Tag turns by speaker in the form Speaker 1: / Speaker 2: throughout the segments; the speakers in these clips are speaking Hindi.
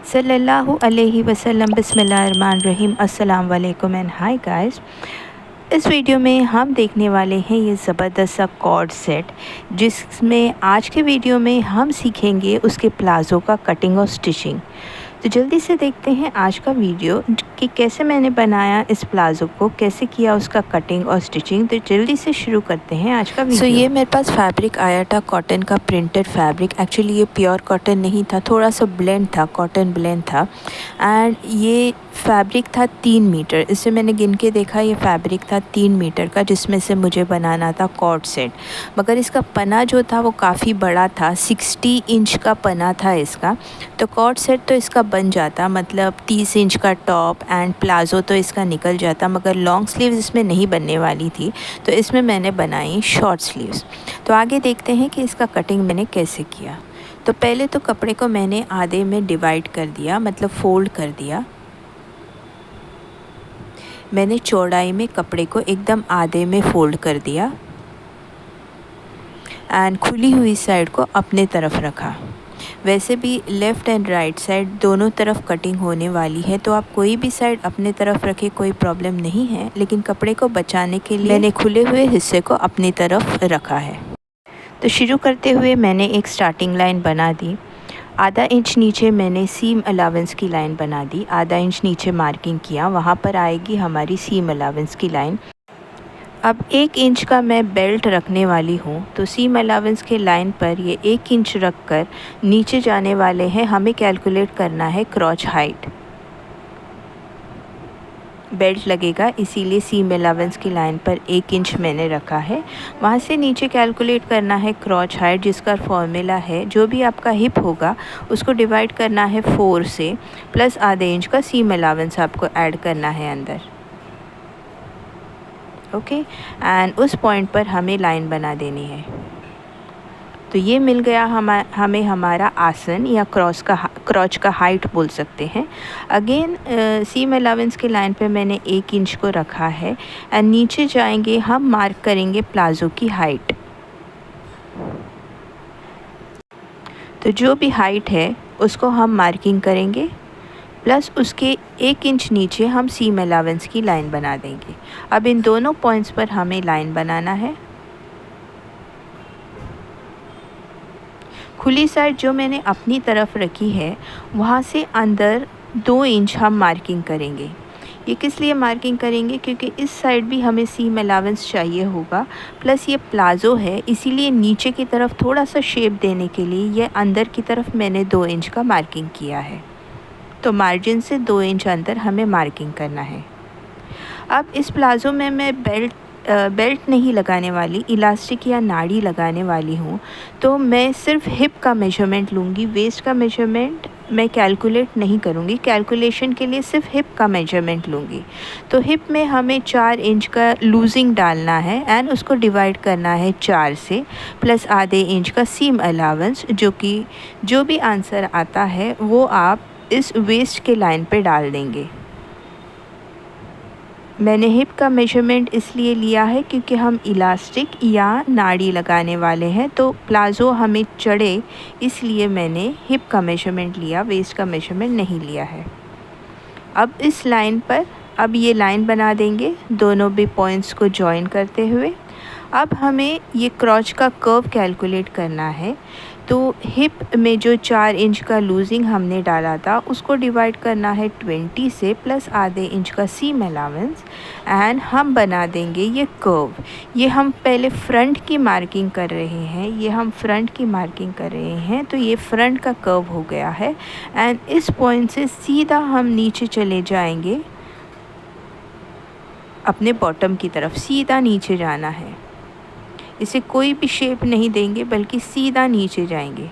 Speaker 1: सल्लल्लाहु अलैहि वसल्लम बिस्मिल्लाहिर्रहमानिर्रहीम अस्सलाम वालेकुम एंड हाय गाइस। इस वीडियो में हम देखने वाले हैं ये ज़बरदस्त सा कॉर्ड सेट, जिसमें आज के वीडियो में हम सीखेंगे उसके प्लाज़ो का कटिंग और स्टिचिंग। तो जल्दी से देखते हैं आज का वीडियो कि कैसे मैंने बनाया इस प्लाज़ो को, कैसे किया उसका कटिंग और स्टिचिंग। तो जल्दी से शुरू करते हैं आज का वीडियो।
Speaker 2: ये मेरे पास फैब्रिक आया था कॉटन का, प्रिंटेड फैब्रिक। एक्चुअली ये प्योर कॉटन नहीं था, थोड़ा सा ब्लेंड था, कॉटन ब्लेंड था। एंड ये फैब्रिक था 3 मीटर। इससे मैंने गिन के देखा, ये फैब्रिक था 3 मीटर का, जिसमें से मुझे बनाना था कॉर्ड सेट। मगर इसका पना जो था वो काफ़ी बड़ा था, 60 इंच का पना था इसका। तो कॉर्ड सेट तो इसका बन जाता, मतलब 30 इंच का टॉप एंड प्लाज़ो तो इसका निकल जाता, मगर लॉन्ग स्लीव्स इसमें नहीं बनने वाली थी, तो इसमें मैंने बनाई शॉर्ट स्लीव्स। तो आगे देखते हैं कि इसका कटिंग मैंने कैसे किया। तो पहले तो कपड़े को मैंने आधे में डिवाइड कर दिया, मतलब फ़ोल्ड कर दिया। मैंने चौड़ाई में कपड़े को एकदम आधे में फ़ोल्ड कर दिया एंड खुली हुई साइड को अपने तरफ रखा। वैसे भी लेफ़्ट एंड राइट साइड दोनों तरफ कटिंग होने वाली है, तो आप कोई भी साइड अपने तरफ रखें, कोई प्रॉब्लम नहीं है, लेकिन कपड़े को बचाने के लिए मैंने खुले हुए हिस्से को अपनी तरफ रखा है। तो शुरू करते हुए मैंने एक स्टार्टिंग लाइन बना दी। आधा इंच नीचे मैंने सीम अलावेंस की लाइन बना दी, आधा इंच नीचे मार्किंग किया, वहाँ पर आएगी हमारी सीम अलावेंस की लाइन। अब 1 इंच का मैं बेल्ट रखने वाली हूँ, तो सीम अलावेंस के लाइन पर ये 1 इंच रख कर नीचे जाने वाले हैं। हमें कैलकुलेट करना है क्रॉच हाइट। बेल्ट लगेगा, इसीलिए सीम अलावेंस की लाइन पर 1 इंच मैंने रखा है। वहाँ से नीचे कैलकुलेट करना है क्रॉच हाइट, जिसका फॉर्मूला है जो भी आपका हिप होगा उसको डिवाइड करना है 4 से, प्लस आधे इंच का सीम अलावेंस आपको ऐड करना है अंदर। ओके, एंड उस पॉइंट पर हमें लाइन बना देनी है। तो ये मिल गया हमें हमारा आसन या क्रॉच का हाइट बोल सकते हैं। अगेन सीम अलावेंस के लाइन पे मैंने 1 इंच को रखा है एंड नीचे जाएंगे हम, मार्क करेंगे प्लाज़ो की हाइट। तो जो भी हाइट है उसको हम मार्किंग करेंगे, प्लस उसके 1 इंच नीचे हम सीम अलावेंस की लाइन बना देंगे। अब इन दोनों पॉइंट्स पर हमें लाइन बनाना है। खुली साइड जो मैंने अपनी तरफ रखी है, वहाँ से अंदर 2 इंच हम मार्किंग करेंगे। ये किस लिए मार्किंग करेंगे, क्योंकि इस साइड भी हमें सीम अलावेंस चाहिए होगा, प्लस ये प्लाज़ो है, इसीलिए नीचे की तरफ थोड़ा सा शेप देने के लिए ये अंदर की तरफ मैंने 2 इंच का मार्किंग किया है। तो मार्जिन से 2 इंच अंदर हमें मार्किंग करना है। अब इस प्लाज़ो में मैं बेल्ट नहीं लगाने वाली, इलास्टिक या नाड़ी लगाने वाली हूँ, तो मैं सिर्फ हिप का मेजरमेंट लूँगी। वेस्ट का मेजरमेंट मैं कैलकुलेट नहीं करूँगी, कैलकुलेशन के लिए सिर्फ हिप का मेजरमेंट लूँगी। तो हिप में हमें 4 इंच का लूजिंग डालना है एंड उसको डिवाइड करना है 4 से, प्लस आधे इंच का सीम अलावेंस, जो भी आंसर आता है वो आप इस वेस्ट के लाइन पे डाल देंगे। मैंने हिप का मेजरमेंट इसलिए लिया है क्योंकि हम इलास्टिक या नाड़ी लगाने वाले हैं, तो प्लाज़ो हमें चढ़े, इसलिए मैंने हिप का मेजरमेंट लिया, वेस्ट का मेजरमेंट नहीं लिया है। अब इस लाइन पर अब ये लाइन बना देंगे दोनों भी पॉइंट्स को जॉइन करते हुए। अब हमें ये क्रॉच का कर्व कैलकुलेट करना है। तो हिप में जो 4 इंच का लूजिंग हमने डाला था उसको डिवाइड करना है 20 से, प्लस आधे इंच का सीम अलावेंस, एंड हम बना देंगे ये कर्व। ये हम पहले फ्रंट की मार्किंग कर रहे हैं, तो ये फ्रंट का कर्व हो गया है। एंड इस पॉइंट से सीधा हम नीचे चले जाएंगे, अपने बॉटम की तरफ सीधा नीचे जाना है। इसे कोई भी शेप नहीं देंगे, बल्कि सीधा नीचे जाएंगे।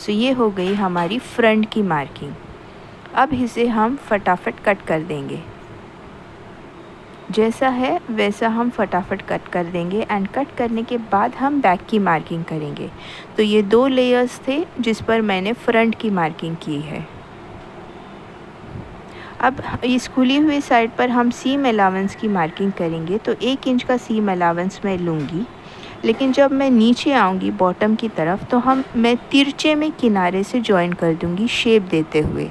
Speaker 2: ये हो गई हमारी फ्रंट की मार्किंग। अब इसे हम फटाफट कट कर देंगे, जैसा है वैसा हम फटाफट कट कर देंगे। एंड कट करने के बाद हम बैक की मार्किंग करेंगे। तो ये 2 लेयर्स थे जिस पर मैंने फ्रंट की मार्किंग की है। अब इस खुली हुई साइड पर हम सीम अलाउंस की मार्किंग करेंगे। तो 1 इंच का सीम अलाउंस मैं लूँगी, लेकिन जब मैं नीचे आऊँगी बॉटम की तरफ तो मैं तिरछे में किनारे से जॉइन कर दूँगी शेप देते हुए।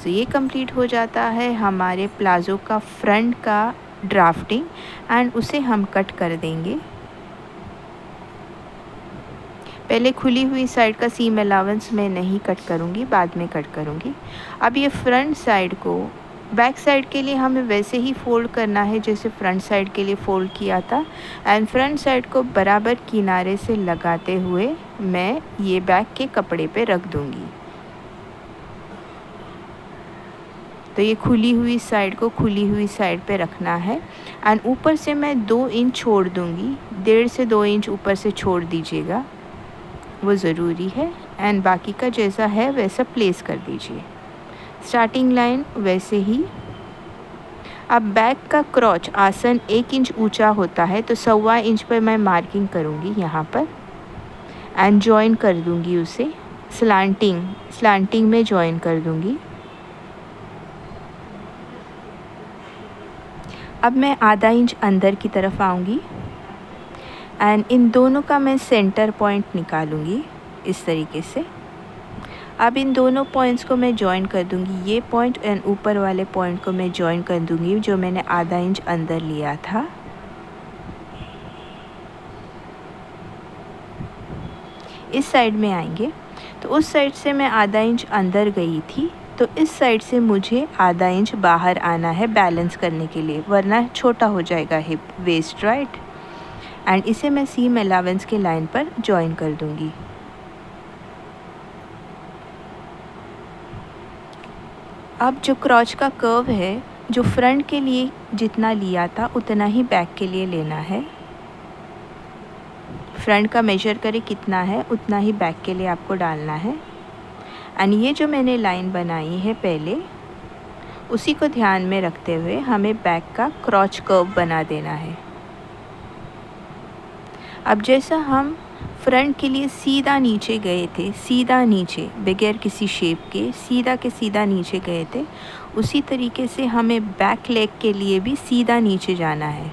Speaker 2: तो ये कंप्लीट हो जाता है हमारे प्लाज़ो का फ्रंट का ड्राफ्टिंग एंड उसे हम कट कर देंगे। पहले खुली हुई साइड का सीम अलाउंस मैं नहीं कट करूँगी, बाद में कट करूँगी। अब ये फ्रंट साइड को बैक साइड के लिए हमें वैसे ही फ़ोल्ड करना है जैसे फ्रंट साइड के लिए फ़ोल्ड किया था एंड फ्रंट साइड को बराबर किनारे से लगाते हुए मैं ये बैक के कपड़े पे रख दूँगी। तो ये खुली हुई साइड को खुली हुई साइड पे रखना है एंड ऊपर से मैं 2 इंच छोड़ दूँगी। 1.5 से 2 इंच ऊपर से छोड़ दीजिएगा, वो ज़रूरी है एंड बाकी का जैसा है वैसा प्लेस कर दीजिए। स्टार्टिंग लाइन वैसे ही। अब बैक का क्रॉच आसन 1 इंच ऊंचा होता है तो 1.25 इंच पर मैं मार्किंग करूँगी यहाँ पर एंड जॉइन कर दूँगी उसे स्लांटिंग में जॉइन कर दूँगी। अब मैं आधा इंच अंदर की तरफ आऊँगी एंड इन दोनों का मैं सेंटर पॉइंट निकालूँगी इस तरीके से। अब इन दोनों पॉइंट्स को मैं जॉइन कर दूँगी, ये पॉइंट एंड ऊपर वाले पॉइंट को मैं जॉइन कर दूँगी जो मैंने आधा इंच अंदर लिया था। इस साइड में आएंगे तो उस साइड से मैं आधा इंच अंदर गई थी, तो इस साइड से मुझे आधा इंच बाहर आना है बैलेंस करने के लिए, वरना छोटा हो जाएगा हिप वेस्ट, राइट। एंड इसे मैं सीम अलाउंस के लाइन पर जॉइन कर दूँगी। अब जो क्रॉच का कर्व है, जो फ्रंट के लिए जितना लिया था उतना ही बैक के लिए लेना है। फ्रंट का मेजर करें कितना है उतना ही बैक के लिए आपको डालना है। एंड ये जो मैंने लाइन बनाई है पहले, उसी को ध्यान में रखते हुए हमें बैक का क्रॉच कर्व बना देना है। अब जैसा हम फ्रंट के लिए सीधा नीचे गए थे, सीधा नीचे बगैर किसी शेप के सीधा नीचे गए थे, उसी तरीके से हमें बैक लेग के लिए भी सीधा नीचे जाना है।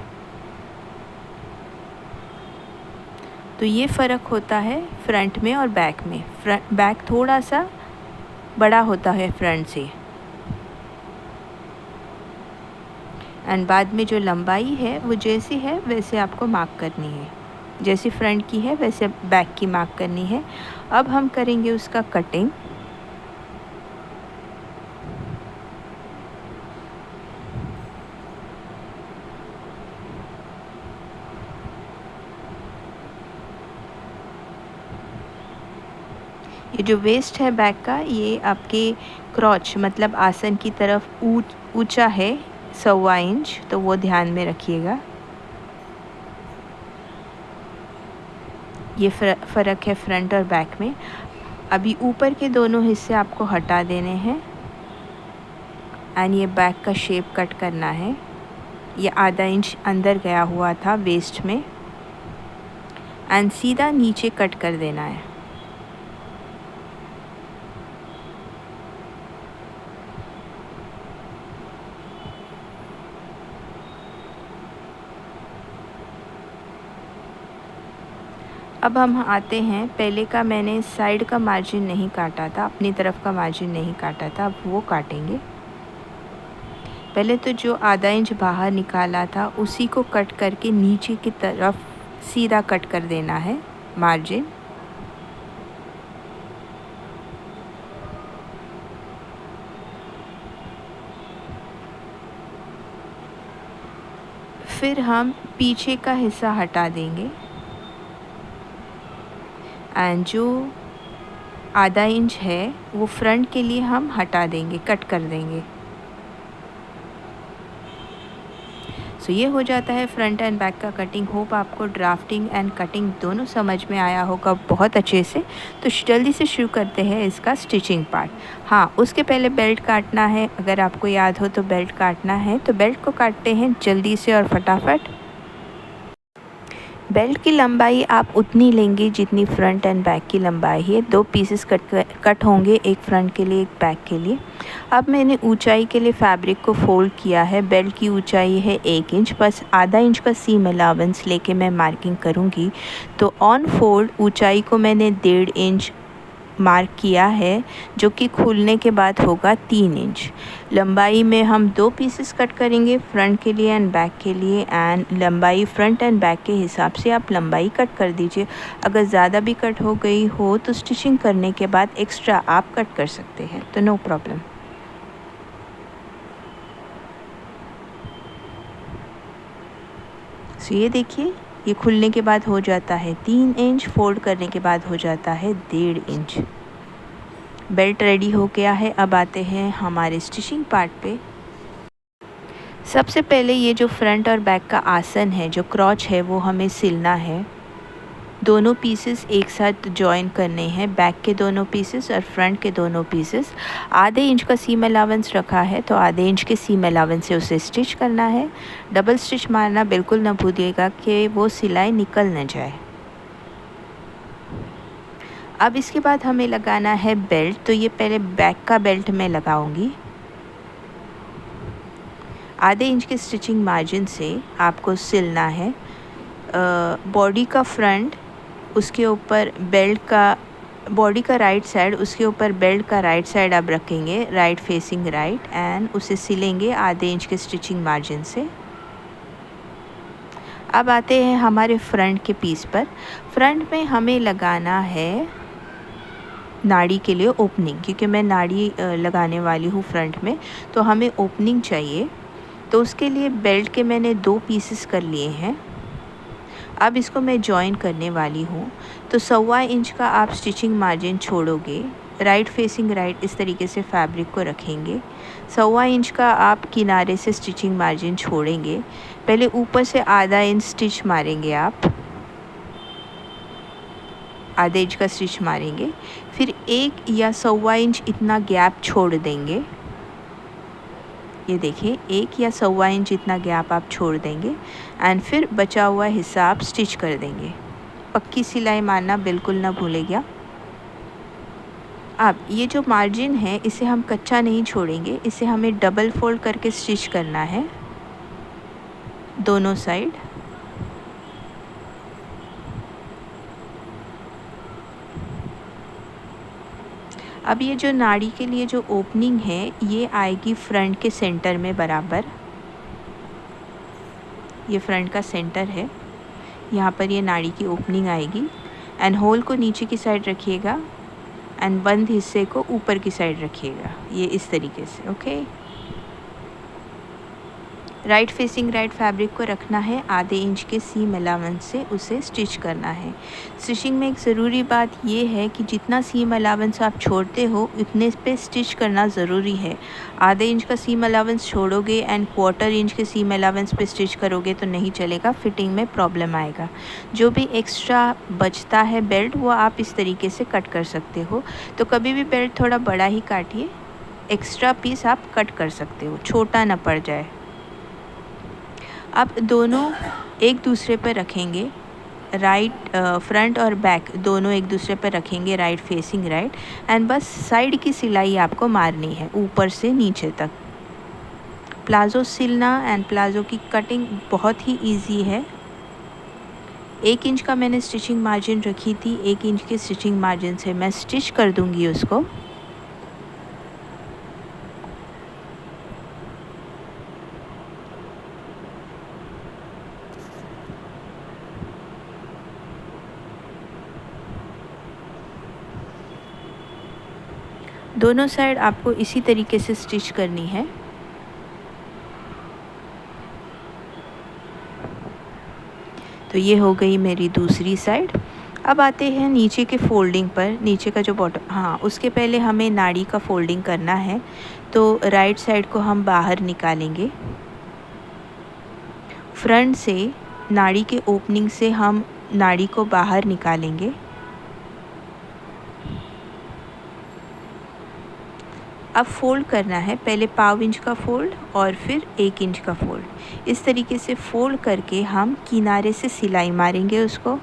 Speaker 2: तो ये फ़र्क होता है फ्रंट में और बैक में। बैक थोड़ा सा बड़ा होता है फ्रंट से एंड बाद में जो लंबाई है वो जैसी है वैसे आपको मार्क करनी है, जैसे फ्रंट की है वैसे बैक की मार्क करनी है। अब हम करेंगे उसका कटिंग। ये जो वेस्ट है बैक का, ये आपके क्रॉच मतलब आसन की तरफ ऊंचा है 1.25 इंच, तो वो ध्यान में रखिएगा। ये फ़र्क है फ्रंट और बैक में। अभी ऊपर के दोनों हिस्से आपको हटा देने हैं एंड ये बैक का शेप कट करना है। ये आधा इंच अंदर गया हुआ था वेस्ट में एंड सीधा नीचे कट कर देना है। अब हम आते हैं, पहले का मैंने साइड का मार्जिन नहीं काटा था, अपनी तरफ का मार्जिन नहीं काटा था, अब वो काटेंगे। पहले तो जो आधा इंच बाहर निकाला था उसी को कट करके नीचे की तरफ सीधा कट कर देना है मार्जिन। फिर हम पीछे का हिस्सा हटा देंगे एंड जो आधा इंच है वो फ्रंट के लिए हम हटा देंगे, कट कर देंगे। सो ये हो जाता है फ्रंट एंड बैक का कटिंग। होप आपको ड्राफ्टिंग एंड कटिंग दोनों समझ में आया होगा बहुत अच्छे से। तो जल्दी से शुरू करते हैं इसका स्टिचिंग पार्ट। हाँ, उसके पहले बेल्ट काटना है, अगर आपको याद हो तो बेल्ट काटना है, तो बेल्ट को काटते हैं जल्दी से और फटाफट। बेल्ट की लंबाई आप उतनी लेंगे जितनी फ्रंट एंड बैक की लंबाई है। 2 पीसेस कट होंगे, एक फ्रंट के लिए एक बैक के लिए। अब मैंने ऊंचाई के लिए फैब्रिक को फोल्ड किया है। बेल्ट की ऊंचाई है 1 इंच, बस आधा इंच का सीम अलाउंस लेके मैं मार्किंग करूँगी। तो ऑन फोल्ड ऊंचाई को मैंने 1.5 इंच मार्क किया है, जो कि खुलने के बाद होगा 3 इंच। लंबाई में हम 2 पीसेस कट करेंगे, फ्रंट के लिए एंड बैक के लिए। एंड लंबाई फ्रंट एंड बैक के हिसाब से आप लंबाई कट कर दीजिए। अगर ज़्यादा भी कट हो गई हो तो स्टिचिंग करने के बाद एक्स्ट्रा आप कट कर सकते हैं, तो नो प्रॉब्लम। सो ये देखिए, ये खुलने के बाद हो जाता है 3 इंच, फोल्ड करने के बाद हो जाता है 1.5 इंच। बेल्ट रेडी हो गया है। अब आते हैं हमारे स्टिचिंग पार्ट पे। सबसे पहले ये जो फ्रंट और बैक का आसन है, जो क्रॉच है, वो हमें सिलना है। दोनों पीसेस एक साथ जॉइन करने हैं, बैक के दोनों पीसेस और फ्रंट के दोनों पीसेस। आधे इंच का सीम अलाउंस रखा है, तो आधे इंच के सीम अलाउंस से उसे स्टिच करना है। डबल स्टिच मारना बिल्कुल ना भूलिएगा कि वो सिलाई निकल न जाए। अब इसके बाद हमें लगाना है बेल्ट। तो ये पहले बैक का बेल्ट मैं लगाऊंगी। आधे इंच के स्टिचिंग मार्जिन से आपको सिलना है। बॉडी का फ्रंट, उसके ऊपर बेल्ट का, बॉडी का राइट साइड, उसके ऊपर बेल्ट का राइट साइड आप रखेंगे, राइट फेसिंग राइट, एंड उसे सिलेंगे आधे इंच के स्टिचिंग मार्जिन से। अब आते हैं हमारे फ्रंट के पीस पर। फ्रंट में हमें लगाना है नाड़ी के लिए ओपनिंग, क्योंकि मैं नाड़ी लगाने वाली हूँ फ्रंट में, तो हमें ओपनिंग चाहिए। तो उसके लिए बेल्ट के मैंने 2 पीसेस कर लिए हैं। अब इसको मैं जॉइन करने वाली हूँ। तो 1.25 इंच का आप स्टिचिंग मार्जिन छोड़ोगे, राइट फेसिंग राइट इस तरीके से फैब्रिक को रखेंगे। 1.25 इंच का आप किनारे से स्टिचिंग मार्जिन छोड़ेंगे। पहले ऊपर से आधा इंच स्टिच मारेंगे, आप आधे इंच का स्टिच मारेंगे, फिर 1 या 1.25 इंच इतना गैप छोड़ देंगे। ये देखिए, 1 या 1.25 इंच इतना गैप आप छोड़ देंगे एंड फिर बचा हुआ हिस्सा आप स्टिच कर देंगे। पक्की सिलाई मारना बिल्कुल ना भूलिएगा। अब ये जो मार्जिन है, इसे हम कच्चा नहीं छोड़ेंगे, इसे हमें डबल फोल्ड करके स्टिच करना है दोनों साइड। अब ये जो नाड़ी के लिए जो ओपनिंग है, ये आएगी फ्रंट के सेंटर में बराबर। ये फ्रंट का सेंटर है, यहाँ पर ये नाड़ी की ओपनिंग आएगी। एंड होल को नीचे की साइड रखिएगा एंड बंद हिस्से को ऊपर की साइड रखिएगा, ये इस तरीके से। Okay, right facing right fabric को रखना है, आधे इंच के सीम अलाउंस से उसे स्टिच करना है। स्टिचिंग में एक ज़रूरी बात ये है कि जितना सीम अलाउंस आप छोड़ते हो उतने पे स्टिच करना ज़रूरी है। आधे इंच का सीम अलाउंस छोड़ोगे एंड 1/4 इंच के सीम अलाउंस पे स्टिच करोगे तो नहीं चलेगा, फिटिंग में प्रॉब्लम आएगा। जो भी एक्स्ट्रा बचता है बेल्ट, वो आप इस तरीके से कट कर सकते हो। तो कभी भी बेल्ट थोड़ा बड़ा ही काटिए, एक्स्ट्रा पीस आप कट कर सकते हो, छोटा ना पड़ जाए। अब दोनों एक दूसरे पर रखेंगे, राइट फ्रंट और बैक दोनों एक दूसरे पर रखेंगे, राइट फेसिंग राइट। एंड बस साइड की सिलाई आपको मारनी है ऊपर से नीचे तक। प्लाज़ो सिलना एंड प्लाज़ो की कटिंग बहुत ही इजी है। 1 इंच का मैंने स्टिचिंग मार्जिन रखी थी, 1 इंच के स्टिचिंग मार्जिन से मैं स्टिच कर दूंगी उसको। दोनों साइड आपको इसी तरीके से स्टिच करनी है। तो ये हो गई मेरी दूसरी साइड। अब आते हैं नीचे के फोल्डिंग पर। नीचे का जो बॉटम, हाँ, उसके पहले हमें नाड़ी का फोल्डिंग करना है। तो राइट साइड को हम बाहर निकालेंगे, फ्रंट से नाड़ी के ओपनिंग से हम नाड़ी को बाहर निकालेंगे। अब फ़ोल्ड करना है, पहले पाव इंच का फ़ोल्ड और फिर 1 इंच का फ़ोल्ड। इस तरीके से फ़ोल्ड करके हम किनारे से सिलाई मारेंगे उसको।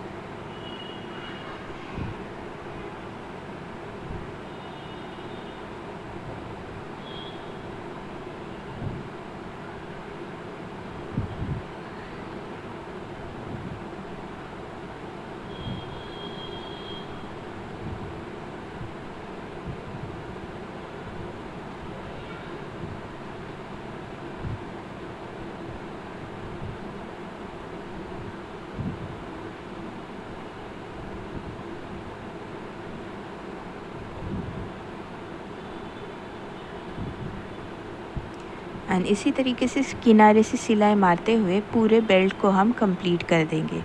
Speaker 2: एंड इसी तरीके से किनारे से सिलाई मारते हुए पूरे बेल्ट को हम कंप्लीट कर देंगे।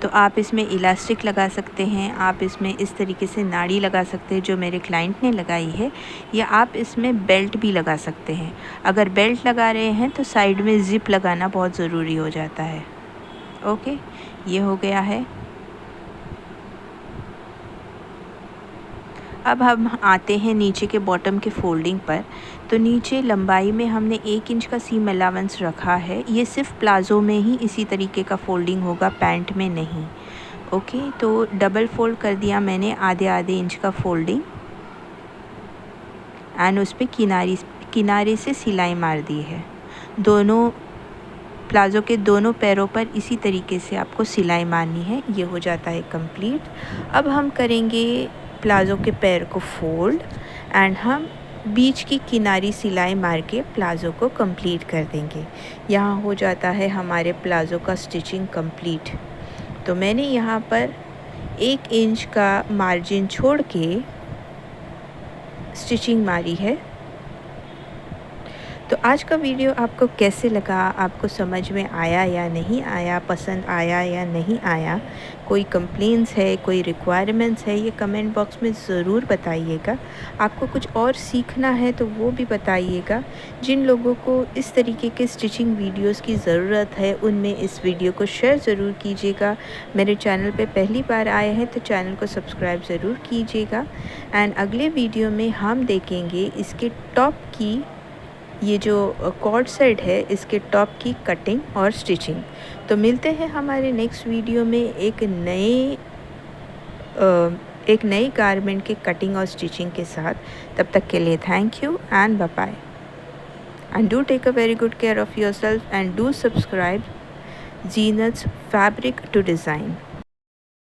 Speaker 2: तो आप इसमें इलास्टिक लगा सकते हैं, आप इसमें इस तरीके से नाड़ी लगा सकते हैं जो मेरे क्लाइंट ने लगाई है, या आप इसमें बेल्ट भी लगा सकते हैं। अगर बेल्ट लगा रहे हैं तो साइड में ज़िप लगाना बहुत ज़रूरी हो जाता है। ओके, ये हो गया है। अब हम आते हैं नीचे के बॉटम के फोल्डिंग पर। तो नीचे लंबाई में हमने 1 इंच का सीम अलाउंस रखा है। ये सिर्फ प्लाज़ो में ही इसी तरीके का फोल्डिंग होगा, पैंट में नहीं। ओके, तो डबल फोल्ड कर दिया मैंने आधे इंच का फोल्डिंग, एंड उस पर किनारे से सिलाई मार दी है। दोनों प्लाज़ो के दोनों पैरों पर इसी तरीके से आपको सिलाई मारनी है। ये हो जाता है कंप्लीट। अब हम करेंगे प्लाज़ो के पैर को फोल्ड, एंड हम बीच की किनारी सिलाई मार के प्लाज़ो को कंप्लीट कर देंगे। यहाँ हो जाता है हमारे प्लाज़ो का स्टिचिंग कंप्लीट। तो मैंने यहाँ पर 1 इंच का मार्जिन छोड़ के स्टिचिंग मारी है। तो आज का वीडियो आपको कैसे लगा, आपको समझ में आया या नहीं आया, पसंद आया या नहीं आया, कोई कंप्लेंट्स है, कोई रिक्वायरमेंट्स है, ये कमेंट बॉक्स में ज़रूर बताइएगा। आपको कुछ और सीखना है तो वो भी बताइएगा। जिन लोगों को इस तरीके के स्टिचिंग वीडियोस की ज़रूरत है उनमें इस वीडियो को शेयर ज़रूर कीजिएगा। मेरे चैनल पे पहली बार आए हैं तो चैनल को सब्सक्राइब ज़रूर कीजिएगा। एंड अगले वीडियो में हम देखेंगे इसके टॉप की, ये जो कॉर्ड सेट है, इसके टॉप की कटिंग और स्टिचिंग। तो मिलते हैं हमारे नेक्स्ट वीडियो में एक नए गारमेंट के कटिंग और स्टिचिंग के साथ। तब तक के लिए thank you and bye bye, and do take a very good care of yourself and do subscribe Zeenat's fabric to design.